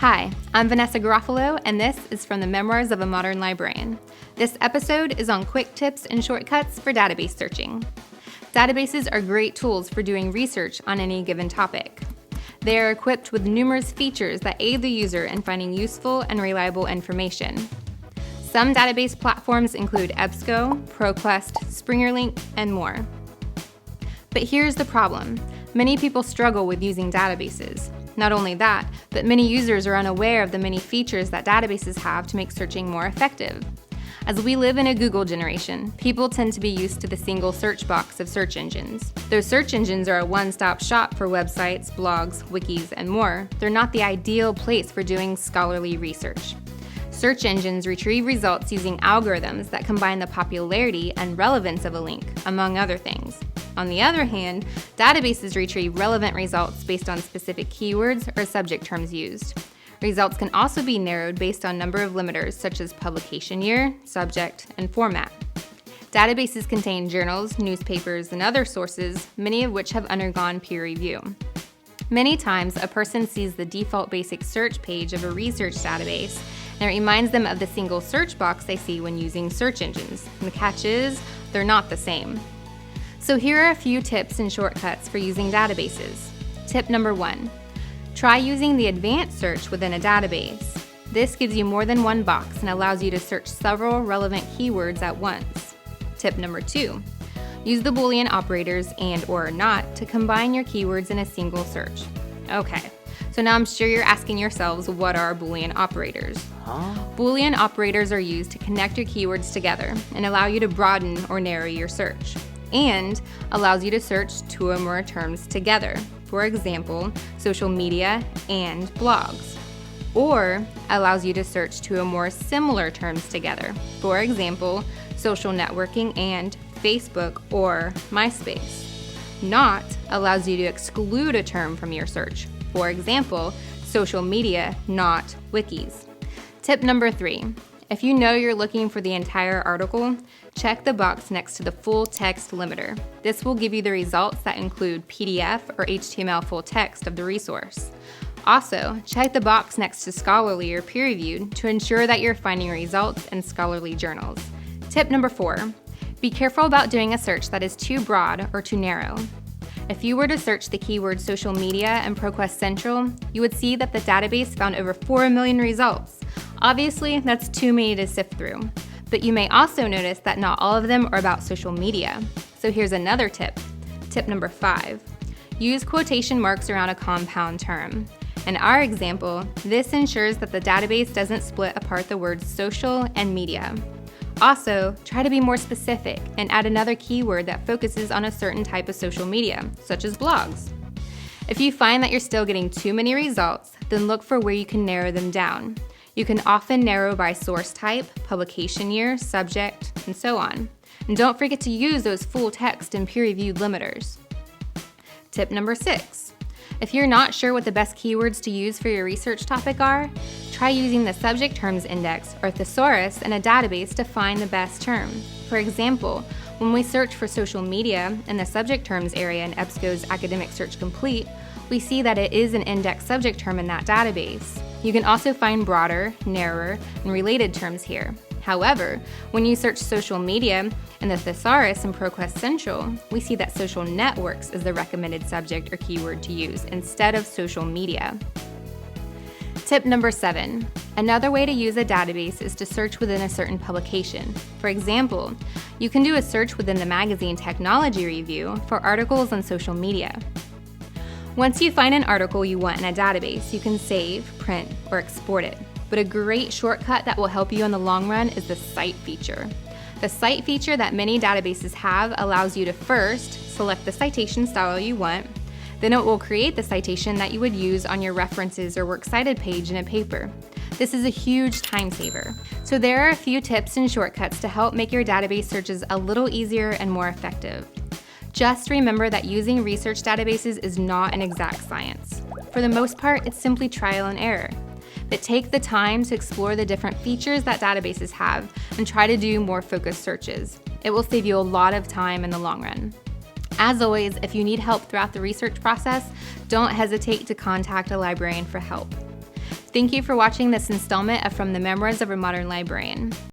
Hi, I'm Vanessa Garofalo, and this is from the Memoirs of a Modern Librarian. This episode is on quick tips and shortcuts for database searching. Databases are great tools for doing research on any given topic. They are equipped with numerous features that aid the user in finding useful and reliable information. Some database platforms include EBSCO, ProQuest, SpringerLink, and more. But here's the problem. Many people struggle with using databases. Not only that, but many users are unaware of the many features that databases have to make searching more effective. As we live in a Google generation, people tend to be used to the single search box of search engines. Though search engines are a one-stop shop for websites, blogs, wikis, and more, they're not the ideal place for doing scholarly research. Search engines retrieve results using algorithms that combine the popularity and relevance of a link, among other things. On the other hand, databases retrieve relevant results based on specific keywords or subject terms used. Results can also be narrowed based on number of limiters such as publication year, subject, and format. Databases contain journals, newspapers, and other sources, many of which have undergone peer review. Many times, a person sees the default basic search page of a research database, and it reminds them of the single search box they see when using search engines. And the catch is, they're not the same. So here are a few tips and shortcuts for using databases. Tip number 1, try using the advanced search within a database. This gives you more than one box and allows you to search several relevant keywords at once. Tip number 2, use the Boolean operators and or not to combine your keywords in a single search. Okay, so now I'm sure you're asking yourselves, what are Boolean operators? Boolean operators are used to connect your keywords together and allow you to broaden or narrow your search, and allows you to search two or more terms together. For example, social media and blogs. Or allows you to search two or more similar terms together. For example, social networking and Facebook or MySpace. Not allows you to exclude a term from your search. For example, social media, not wikis. Tip number 3. If you know you're looking for the entire article, check the box next to the full text limiter. This will give you the results that include PDF or HTML full text of the resource. Also, check the box next to scholarly or peer-reviewed to ensure that you're finding results in scholarly journals. Tip number 4, be careful about doing a search that is too broad or too narrow. If you were to search the keyword social media and ProQuest Central, you would see that the database found over 4 million results. Obviously, that's too many to sift through, but you may also notice that not all of them are about social media. So here's another tip. Tip number 5, use quotation marks around a compound term. In our example, this ensures that the database doesn't split apart the words social and media. Also, try to be more specific and add another keyword that focuses on a certain type of social media, such as blogs. If you find that you're still getting too many results, then look for where you can narrow them down. You can often narrow by source type, publication year, subject, and so on. And don't forget to use those full text and peer-reviewed limiters. Tip number 6. If you're not sure what the best keywords to use for your research topic are, try using the subject terms index or thesaurus in a database to find the best term. For example, when we search for social media in the subject terms area in EBSCO's Academic Search Complete, we see that it is an index subject term in that database. You can also find broader, narrower, and related terms here. However, when you search social media in the thesaurus in ProQuest Central, we see that social networks is the recommended subject or keyword to use instead of social media. Tip number 7. Another way to use a database is to search within a certain publication. For example, you can do a search within the magazine Technology Review for articles on social media. Once you find an article you want in a database, you can save, print, or export it. But a great shortcut that will help you in the long run is the Cite feature. The Cite feature that many databases have allows you to first select the citation style you want, then it will create the citation that you would use on your references or works cited page in a paper. This is a huge time saver. So there are a few tips and shortcuts to help make your database searches a little easier and more effective. Just remember that using research databases is not an exact science. For the most part, it's simply trial and error. But take the time to explore the different features that databases have and try to do more focused searches. It will save you a lot of time in the long run. As always, if you need help throughout the research process, don't hesitate to contact a librarian for help. Thank you for watching this installment of From the Memoirs of a Modern Librarian.